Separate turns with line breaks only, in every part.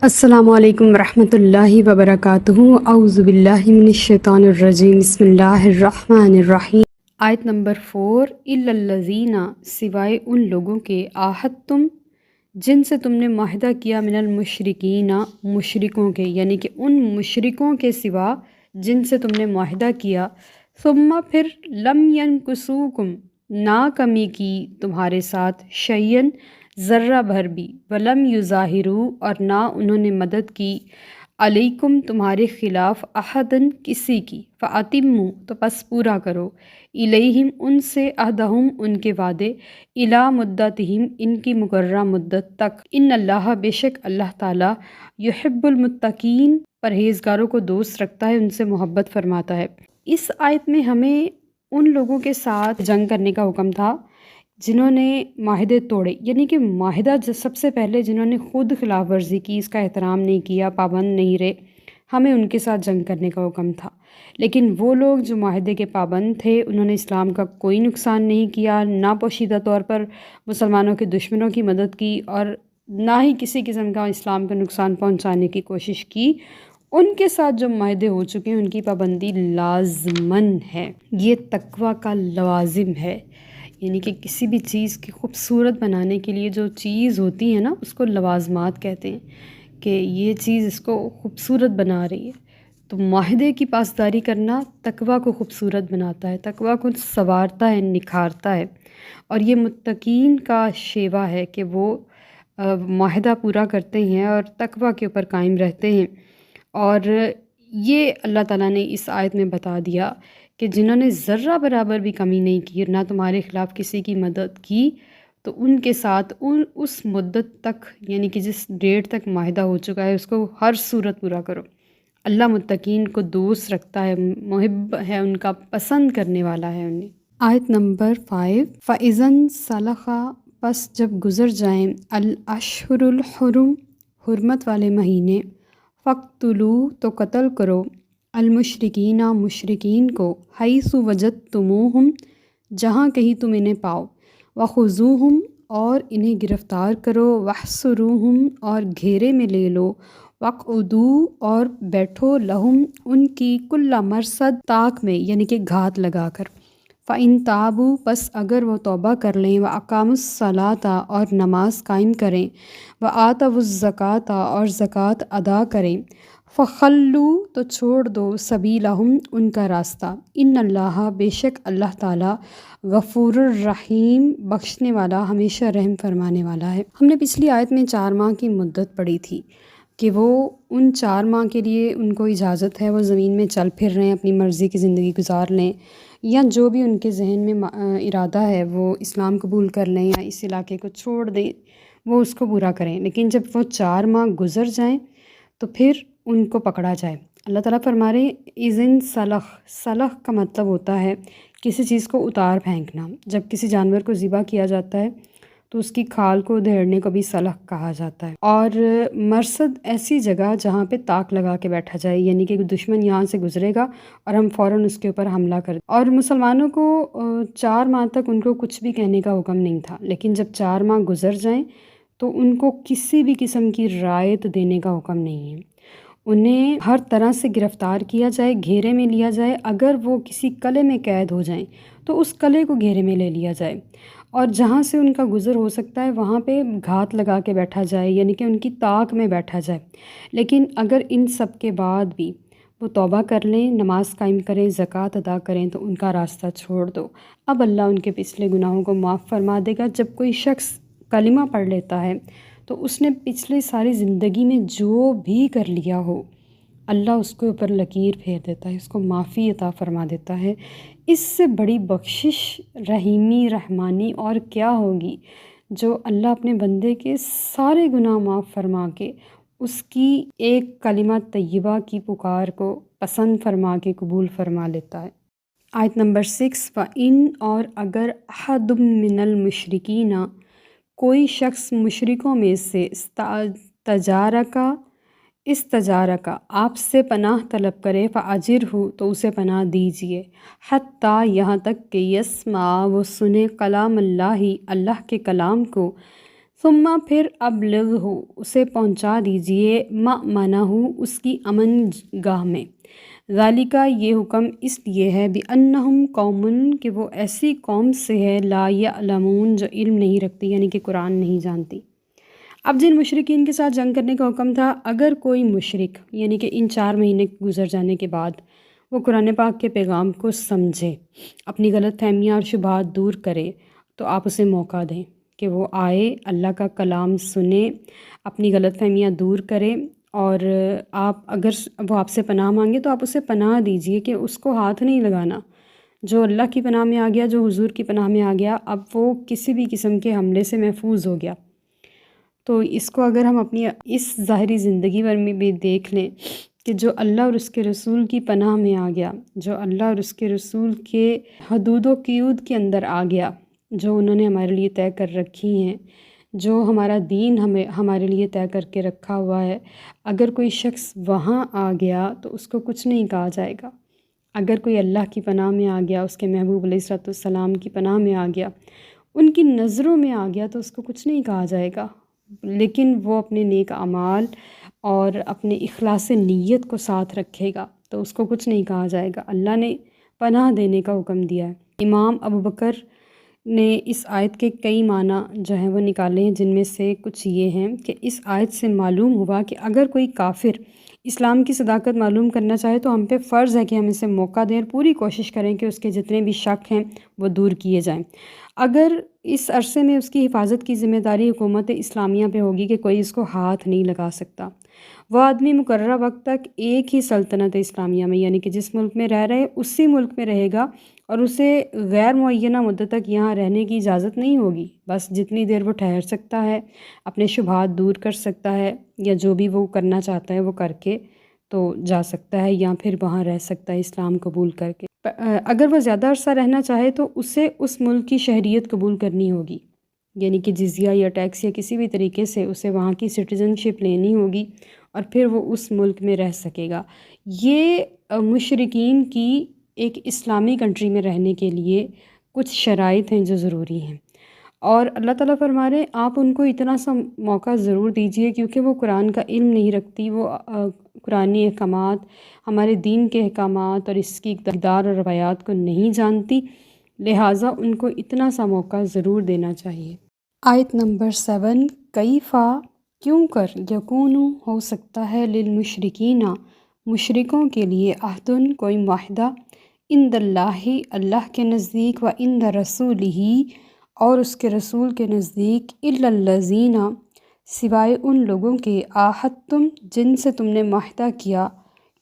السلام علیکم ورحمۃ اللہ وبرکاتہ۔ اعوذ باللہ من الشیطان الرجیم، بسم اللہ الرحمن الرحیم۔ آیت نمبر 4، الا الذین، سوائے ان لوگوں کے، عاہدتم، جن سے تم نے معاہدہ کیا، من المشرکین، مشرکوں کے، یعنی کہ ان مشرکوں کے سوا جن سے تم نے معاہدہ کیا، ثم پھر لم ینکثوکم، نہ کمی کی تمہارے ساتھ، شیئن، ذرہ بھر بھی، ولم یظاہروا، اور نہ انہوں نے مدد کی، علیکم، تمہارے خلاف، احدن، کسی کی، فاتموا، تو پس پورا کرو، الیہم، ان سے، عہدہم، ان کے وعدے، الی مدتہم، ان کی مقررہ مدت تک، ان اللہ، بے شک اللہ تعالیٰ، یحب المتقین، پرہیزگاروں کو دوست رکھتا ہے، ان سے محبت فرماتا ہے۔ اس آیت میں ہمیں ان لوگوں کے ساتھ جنگ کرنے کا حکم تھا جنہوں نے معاہدے توڑے، یعنی کہ معاہدہ سب سے پہلے جنہوں نے خود خلاف ورزی کی، اس کا احترام نہیں کیا، پابند نہیں رہے، ہمیں ان کے ساتھ جنگ کرنے کا حکم تھا۔ لیکن وہ لوگ جو معاہدے کے پابند تھے، انہوں نے اسلام کا کوئی نقصان نہیں کیا، نہ پوشیدہ طور پر مسلمانوں کے دشمنوں کی مدد کی، اور نہ ہی کسی قسم کا اسلام کا نقصان پہنچانے کی کوشش کی۔ ان کے ساتھ جو معاہدے ہو چکے ہیں ان کی پابندی لازماً ہے۔ یہ تقویٰ کا لوازم ہے، یعنی کہ کسی بھی چیز کی خوبصورت بنانے کے لیے جو چیز ہوتی ہے نا، اس کو لوازمات کہتے ہیں، کہ یہ چیز اس کو خوبصورت بنا رہی ہے۔ تو معاہدے کی پاسداری کرنا تقویٰ کو خوبصورت بناتا ہے، تقویٰ کو سنوارتا ہے، نکھارتا ہے، اور یہ متقین کا شیوا ہے کہ وہ معاہدہ پورا کرتے ہیں اور تقویٰ کے اوپر قائم رہتے ہیں۔ اور یہ اللہ تعالیٰ نے اس آیت میں بتا دیا کہ جنہوں نے ذرہ برابر بھی کمی نہیں کی، نہ تمہارے خلاف کسی کی مدد کی، تو ان کے ساتھ اس مدت تک، یعنی کہ جس ڈیٹ تک معاہدہ ہو چکا ہے، اس کو ہر صورت پورا کرو۔ اللہ متقین کو دوست رکھتا ہے، محب ہے ان کا، پسند کرنے والا ہے انہیں۔ آیت نمبر 5، فَإِذَا انسَلَخَ، پس جب گزر جائیں، الاشہر الحرم، حرمت والے مہینے، فَاقْتُلُوا، تو قتل کرو، المشرکین، مشرکین کو، حیث وجدتموہم، جہاں کہیں تم انہیں پاؤ، وخذوہم، اور انہیں گرفتار کرو، واحصروہم، اور گھیرے میں لے لو، وقعدوا، اور بیٹھو، لہم، ان کی، کل مرصد، طاق میں، یعنی کہ گھات لگا کر، فَإِن تابوا، پس اگر وہ توبہ کر لیں، وَأَقامُوا الصَّلَاةَ، اور نماز قائم کریں، وَآتَوُا الزَّکَاةَ، اور زکوٰۃ ادا کریں، فَخَلُّوا، تو چھوڑ دو، سبیلہم، ان کا راستہ، ان اللہ، بے شک اللہ تعالیٰ، غفور الرحیم، بخشنے والا، ہمیشہ رحم فرمانے والا ہے۔ ہم نے پچھلی آیت میں 4 ماہ کی مدت پڑھی تھی کہ وہ ان 4 ماہ کے لیے ان کو اجازت ہے، وہ زمین میں چل پھر رہے ہیں، اپنی مرضی کی زندگی گزار لیں، یا جو بھی ان کے ذہن میں ارادہ ہے وہ اسلام قبول کر لیں یا اس علاقے کو چھوڑ دیں، وہ اس کو پورا کریں۔ لیکن جب وہ 4 ماہ گزر جائیں تو پھر ان کو پکڑا جائے۔ اللہ تعالیٰ فرما رہے ہیں اذن سلخ، سلخ کا مطلب ہوتا ہے کسی چیز کو اتار پھینکنا۔ جب کسی جانور کو ذبح کیا جاتا ہے تو اس کی کھال کو ادھیڑنے کو بھی سلخ کہا جاتا ہے۔ اور مرصد ایسی جگہ جہاں پہ طاق لگا کے بیٹھا جائے، یعنی کہ دشمن یہاں سے گزرے گا اور ہم فوراً اس کے اوپر حملہ کر دیں۔ اور مسلمانوں کو 4 ماہ تک ان کو کچھ بھی کہنے کا حکم نہیں تھا، لیکن جب 4 ماہ گزر جائیں تو ان کو کسی بھی قسم کی رعایت دینے کا حکم نہیں ہے۔ انہیں ہر طرح سے گرفتار کیا جائے، گھیرے میں لیا جائے، اگر وہ کسی قلعے میں قید ہو جائیں تو اس قلعے کو گھیرے میں لے لیا جائے، اور جہاں سے ان کا گزر ہو سکتا ہے وہاں پہ گھات لگا کے بیٹھا جائے، یعنی کہ ان کی طاق میں بیٹھا جائے۔ لیکن اگر ان سب کے بعد بھی وہ توبہ کر لیں، نماز قائم کریں، زکوٰۃ ادا کریں، تو ان کا راستہ چھوڑ دو، اب اللہ ان کے پچھلے گناہوں کو معاف فرما دے گا۔ جب کوئی شخص کلمہ پڑھ لیتا ہے تو اس نے پچھلے ساری زندگی میں جو بھی کر لیا ہو، اللہ اس کے اوپر لکیر پھیر دیتا ہے، اس کو معافی عطا فرما دیتا ہے۔ اس سے بڑی بخشش، رحیمی، رحمانی اور کیا ہوگی، جو اللہ اپنے بندے کے سارے گناہ معاف فرما کے اس کی ایک کلمہ طیبہ کی پکار کو پسند فرما کے قبول فرما لیتا ہے۔ آیت نمبر 6، وَإِنْ، اور اگر، احد من المشرکین، کوئی شخص مشرکوں میں سے، استجارہ کا، آپ سے پناہ طلب کرے، فَأَجِرْهُ، تو اسے پناہ دیجیے، حتیٰ، یہاں تک کہ، یسمع، وہ سنے، کلام اللہ، اللہ کے کلام کو، ثم پھر ابلغہ اسے پہنچا دیجئے مأمنہ اس کی امن گاہ میں، ذالکہ یہ حکم اس لیے ہے بأنہم قوم کہ وہ ایسی قوم سے ہے لا یعلمون جو علم نہیں رکھتی، یعنی کہ قرآن نہیں جانتی۔ اب جن مشرکین کے ساتھ جنگ کرنے کا حکم تھا، اگر کوئی مشرک یعنی کہ ان 4 مہینے گزر جانے کے بعد وہ قرآن پاک کے پیغام کو سمجھے، اپنی غلط فہمیاں اور شبہات دور کرے، تو آپ اسے موقع دیں کہ وہ آئے، اللہ کا کلام سنے، اپنی غلط فہمیاں دور کرے، اور آپ اگر وہ آپ سے پناہ مانگے تو آپ اسے پناہ دیجئے کہ اس کو ہاتھ نہیں لگانا۔ جو اللہ کی پناہ میں آ گیا، جو حضور کی پناہ میں آ گیا، اب وہ کسی بھی قسم کے حملے سے محفوظ ہو گیا۔ تو اس کو اگر ہم اپنی اس ظاہری زندگی بھر میں بھی دیکھ لیں کہ جو اللہ اور اس کے رسول کی پناہ میں آ گیا، جو اللہ اور اس کے رسول کے حدود و قیود کے اندر آ گیا، جو انہوں نے ہمارے لیے طے کر رکھی ہیں، جو ہمارا دین ہمارے لیے طے کر کے رکھا ہوا ہے، اگر کوئی شخص وہاں آ گیا تو اس کو کچھ نہیں کہا جائے گا۔ اگر کوئی اللہ کی پناہ میں آ گیا، اس کے محبوب علیہ الصلوۃ والسلام کی پناہ میں آ گیا، ان کی نظروں میں آ گیا، تو اس کو کچھ نہیں کہا جائے گا، لیکن وہ اپنے نیک اعمال اور اپنے اخلاص نیت کو ساتھ رکھے گا تو اس کو کچھ نہیں کہا جائے گا۔ اللہ نے پناہ دینے کا حکم دیا ہے۔ امام ابوبکر نے اس آیت کے کئی معنی جو ہیں وہ نکالے ہیں، جن میں سے کچھ یہ ہیں کہ اس آیت سے معلوم ہوا کہ اگر کوئی کافر اسلام کی صداقت معلوم کرنا چاہے تو ہم پہ فرض ہے کہ ہم اسے موقع دیں اور پوری کوشش کریں کہ اس کے جتنے بھی شک ہیں وہ دور کیے جائیں۔ اگر اس عرصے میں اس کی حفاظت کی ذمہ داری حکومت اسلامیہ پہ ہوگی کہ کوئی اس کو ہاتھ نہیں لگا سکتا، وہ آدمی مقررہ وقت تک ایک ہی سلطنت اسلامیہ میں، یعنی کہ جس ملک میں رہ رہے اسی ملک میں رہے گا، اور اسے غیر معینہ مدت تک یہاں رہنے کی اجازت نہیں ہوگی۔ بس جتنی دیر وہ ٹھہر سکتا ہے، اپنے شبہات دور کر سکتا ہے، یا جو بھی وہ کرنا چاہتا ہے وہ کر کے تو جا سکتا ہے، یا پھر وہاں رہ سکتا ہے اسلام قبول کر کے۔ اگر وہ زیادہ عرصہ رہنا چاہے تو اسے اس ملک کی شہریت قبول کرنی ہوگی، یعنی کہ جزیہ یا ٹیکس یا کسی بھی طریقے سے اسے وہاں کی سٹیزن شپ لینی ہوگی، اور پھر وہ اس ملک میں رہ سکے گا۔ یہ مشرکین کی ایک اسلامی کنٹری میں رہنے کے لیے کچھ شرائط ہیں جو ضروری ہیں، اور اللہ تعالیٰ فرما رہے ہیں آپ ان کو اتنا سا موقع ضرور دیجئے، کیونکہ وہ قرآن کا علم نہیں رکھتی، وہ قرآنی احکامات، ہمارے دین کے احکامات اور اس کی اقدار اور روایات کو نہیں جانتی، لہٰذا ان کو اتنا سا موقع ضرور دینا چاہیے۔ آیت نمبر 7، کیفا کیوں کر، یکون ہو سکتا ہے، للمشرکین مشرکوں کے لیے، عہدن کوئی معاہدہ، عند اللہ اللہ کے نزدیک، و عند رسولہ اور اس کے رسول کے نزدیک، الا الذین سوائے ان لوگوں کے، عاہدتم جن سے تم نے معاہدہ کیا،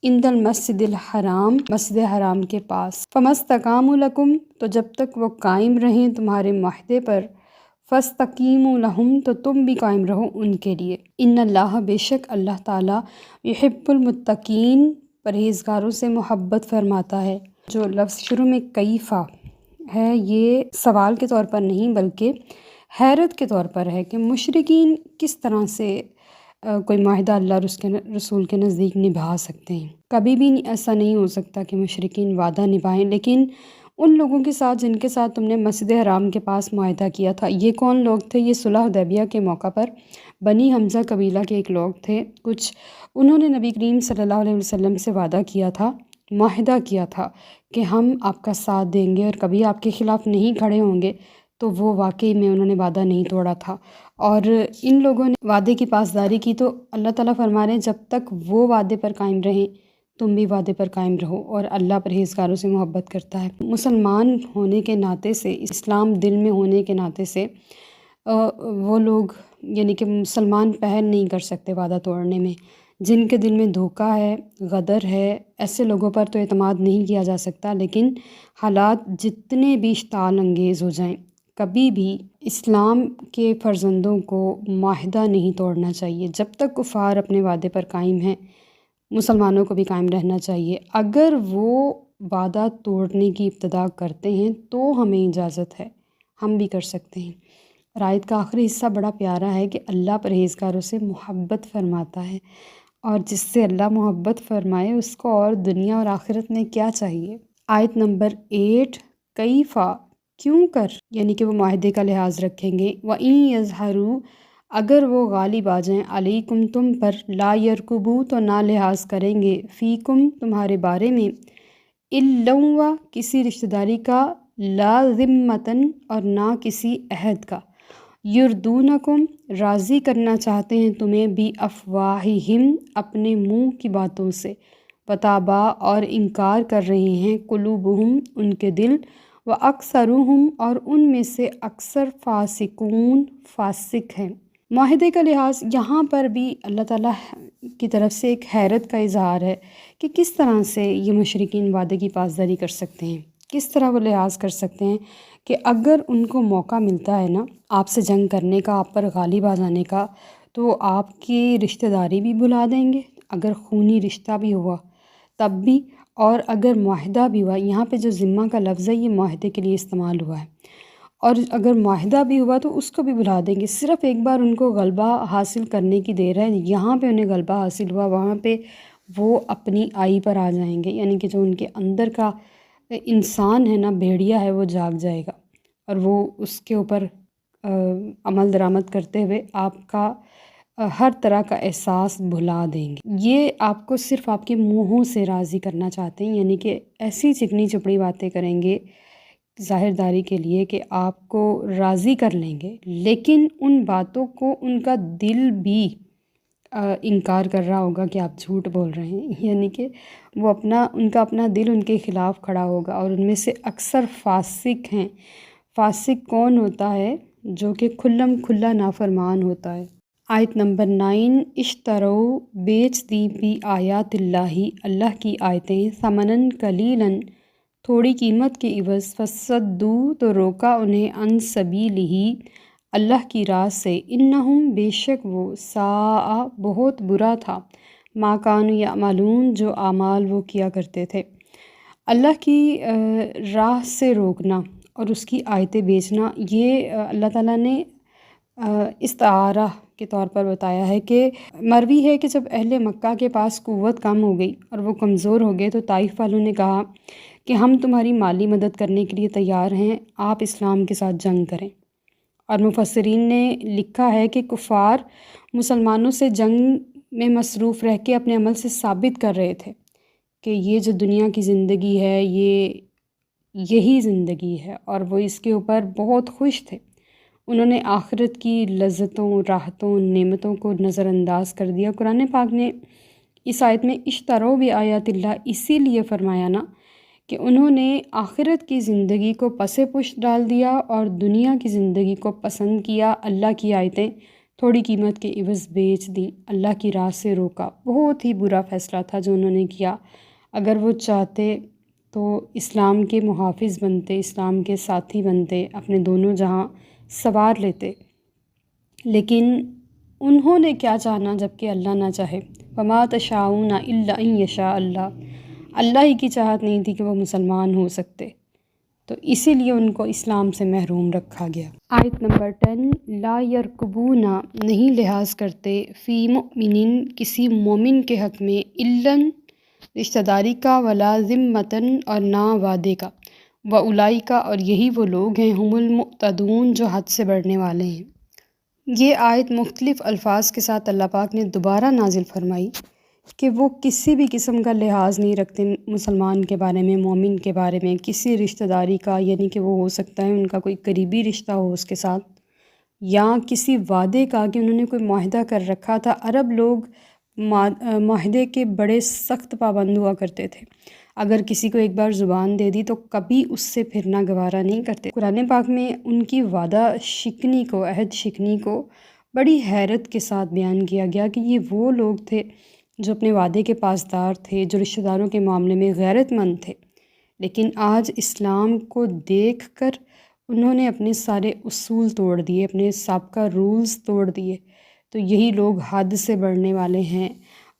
عند المسجد الحرام مسجد حرام کے پاس، فما استقاموا لکم تو جب تک وہ قائم رہیں تمہارے معاہدے پر، فاستقیموا لہم تو تم بھی قائم رہو ان کے لیے، ان اللہ بے شک اللہ تعالیٰ، یحب المتقین پرہیزگاروں سے محبت فرماتا ہے۔ جو لفظ شروع میں کیفا ہے، یہ سوال کے طور پر نہیں بلکہ حیرت کے طور پر ہے کہ مشرکین کس طرح سے کوئی معاہدہ اللہ اور اس کے رسول کے نزدیک نبھا سکتے ہیں۔ کبھی بھی ایسا نہیں ہو سکتا کہ مشرکین وعدہ نبھائیں، لیکن ان لوگوں کے ساتھ جن کے ساتھ تم نے مسجد حرام کے پاس معاہدہ کیا تھا، یہ کون لوگ تھے؟ یہ صلح حدیبیہ کے موقع پر بنی حمزہ قبیلہ کے ایک لوگ تھے، کچھ انہوں نے نبی کریم صلی اللہ علیہ وسلم سے وعدہ کیا تھا، معاہدہ کیا تھا کہ ہم آپ کا ساتھ دیں گے اور کبھی آپ کے خلاف نہیں کھڑے ہوں گے، تو وہ واقعی میں انہوں نے وعدہ نہیں توڑا تھا، اور ان لوگوں نے وعدے کی پاسداری کی۔ تو اللہ تعالیٰ فرما رہے ہیں جب تک وہ وعدے پر قائم رہیں تم بھی وعدے پر قائم رہو، اور اللہ پرہیزگاروں سے محبت کرتا ہے۔ مسلمان ہونے کے ناطے سے، اسلام دل میں ہونے کے ناطے سے وہ لوگ یعنی کہ مسلمان پہل نہیں کر سکتے وعدہ توڑنے میں۔ جن کے دل میں دھوکہ ہے، غدر ہے، ایسے لوگوں پر تو اعتماد نہیں کیا جا سکتا، لیکن حالات جتنے بھی اشتعال انگیز ہو جائیں، کبھی بھی اسلام کے فرزندوں کو معاہدہ نہیں توڑنا چاہیے۔ جب تک کفار اپنے وعدے پر قائم ہیں، مسلمانوں کو بھی قائم رہنا چاہیے۔ اگر وہ وعدہ توڑنے کی ابتدا کرتے ہیں تو ہمیں اجازت ہے، ہم بھی کر سکتے ہیں۔ اور آیت کا آخری حصہ بڑا پیارا ہے کہ اللہ پرہیزگاروں سے محبت فرماتا ہے، اور جس سے اللہ محبت فرمائے اس کو اور دنیا اور آخرت میں کیا چاہیے۔ آیت نمبر 8، کیفا کیوں کر، یعنی کہ وہ معاہدے کا لحاظ رکھیں گے، وَإِن يَظْهَرُوا اگر وہ غالب آ جائیں علیکم تم پر، لا یرکبو تو نہ لحاظ کریں گے، فیکم تمہارے بارے میں، الا کسی رشتہ داری کا، لا ذمتن اور نہ کسی عہد کا، یردونکم راضی کرنا چاہتے ہیں تمہیں، بھی افواہہم اپنے منہ کی باتوں سے، وتابا اور انکار کر رہے ہیں، قلوبہم ان کے دل، واکثرہم اور ان میں سے اکثر فاسقون فاسق ہیں۔ معاہدے کا لحاظ یہاں پر بھی اللہ تعالیٰ کی طرف سے ایک حیرت کا اظہار ہے کہ کس طرح سے یہ مشرکین وعدے کی پاسداری کر سکتے ہیں، کس طرح وہ لحاظ کر سکتے ہیں کہ اگر ان کو موقع ملتا ہے نا آپ سے جنگ کرنے کا، آپ پر غالب آ جانے کا، تو وہ آپ کی رشتہ داری بھی بھلا دیں گے، اگر خونی رشتہ بھی ہوا تب بھی، اور اگر معاہدہ بھی ہوا، یہاں پہ جو ذمہ کا لفظ ہے یہ معاہدے کے لیے استعمال ہوا ہے، اور اگر معاہدہ بھی ہوا تو اس کو بھی بھلا دیں گے۔ صرف ایک بار ان کو غلبہ حاصل کرنے کی دیر ہے، یہاں پہ انہیں غلبہ حاصل ہوا، وہاں پہ وہ اپنی آئی پر آ جائیں گے، یعنی کہ جو ان کے اندر کا انسان ہے نا، بھیڑیا ہے، وہ جاگ جائے گا اور وہ اس کے اوپر عمل درآمد کرتے ہوئے آپ کا ہر طرح کا احساس بھلا دیں گے۔ یہ آپ کو صرف آپ کے منہوں سے راضی کرنا چاہتے ہیں، یعنی کہ ایسی چکنی چپڑی باتیں کریں گے ظاہر داری کے لیے کہ آپ کو راضی کر لیں گے، لیکن ان باتوں کو ان کا دل بھی انکار کر رہا ہوگا کہ آپ جھوٹ بول رہے ہیں، یعنی کہ وہ ان کا اپنا دل ان کے خلاف کھڑا ہوگا، اور ان میں سے اکثر فاسق ہیں۔ فاسق کون ہوتا ہے؟ جو کہ کھلم کھلا نافرمان ہوتا ہے۔ آیت نمبر 9، اشترو بیچ دی بھی آیات اللہ کی آیتیں، ثمناً قلیلاً تھوڑی قیمت کے عوض، فصدو تو روکا انہیں، عن سبیلہ اللہ کی راہ سے، انہم بے شک وہ، ساء بہت برا تھا، ما کانوا یعملون جو اعمال وہ کیا کرتے تھے۔ اللہ کی راہ سے روکنا اور اس کی آیتیں بیچنا، یہ اللہ تعالیٰ نے استعارہ کے طور پر بتایا ہے کہ مروی ہے کہ جب اہل مکہ کے پاس قوت کم ہو گئی اور وہ کمزور ہو گئے تو طائف والوں نے کہا کہ ہم تمہاری مالی مدد کرنے کے لیے تیار ہیں، آپ اسلام کے ساتھ جنگ کریں۔ اور مفسرین نے لکھا ہے کہ کفار مسلمانوں سے جنگ میں مصروف رہ کے اپنے عمل سے ثابت کر رہے تھے کہ یہ جو دنیا کی زندگی ہے یہی زندگی ہے، اور وہ اس کے اوپر بہت خوش تھے۔ انہوں نے آخرت کی لذتوں، راحتوں، نعمتوں کو نظر انداز کر دیا۔ قرآن پاک نے اس آیت میں اشترو بآیات اللہ اسی لیے فرمایا نا کہ انہوں نے آخرت کی زندگی کو پس پشت ڈال دیا اور دنیا کی زندگی کو پسند کیا، اللہ کی آیتیں تھوڑی قیمت کے عوض بیچ دیں، اللہ کی راہ سے روکا۔ بہت ہی برا فیصلہ تھا جو انہوں نے کیا۔ اگر وہ چاہتے تو اسلام کے محافظ بنتے، اسلام کے ساتھی بنتے، اپنے دونوں جہاں سوار لیتے، لیکن انہوں نے کیا چاہنا جب کہ اللہ نہ چاہے۔ وما تشاءون الا ان یشاء اللہ، اللہ ہی کی چاہت نہیں تھی کہ وہ مسلمان ہو سکتے، تو اسی لیے ان کو اسلام سے محروم رکھا گیا۔ آیت نمبر 10، لا یرکبون نہیں لحاظ کرتے، فی مؤمن کسی مومن کے حق میں، الا رشتہ داری کا، ولا ذمتن اور نہ وعدے کا، واولئک اور یہی وہ لوگ ہیں، ہم المعتدون جو حد سے بڑھنے والے ہیں۔ یہ آیت مختلف الفاظ کے ساتھ اللہ پاک نے دوبارہ نازل فرمائی کہ وہ کسی بھی قسم کا لحاظ نہیں رکھتے مسلمان کے بارے میں، مومن کے بارے میں، کسی رشتہ داری کا، یعنی کہ وہ ہو سکتا ہے ان کا کوئی قریبی رشتہ ہو اس کے ساتھ، یا کسی وعدے کا کہ انہوں نے کوئی معاہدہ کر رکھا تھا۔ عرب لوگ معاہدے کے بڑے سخت پابند ہوا کرتے تھے، اگر کسی کو ایک بار زبان دے دی تو کبھی اس سے پھرنا گوارا نہیں کرتے۔ قرآن پاک میں ان کی وعدہ شکنی کو، عہد شکنی کو بڑی حیرت کے ساتھ بیان کیا گیا کہ یہ وہ لوگ تھے جو اپنے وعدے کے پاسدار تھے، جو رشتہ داروں کے معاملے میں غیرت مند تھے، لیکن آج اسلام کو دیکھ کر انہوں نے اپنے سارے اصول توڑ دیے، اپنے سابقہ رولز توڑ دیے۔ تو یہی لوگ حد سے بڑھنے والے ہیں،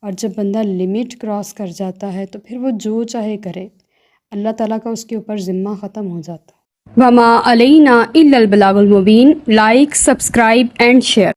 اور جب بندہ لمٹ کراس کر جاتا ہے تو پھر وہ جو چاہے کرے، اللہ تعالیٰ کا اس کے اوپر ذمہ ختم ہو جاتا ہے۔ وما علینا الا البلاغ المبین۔ Like, subscribe and share.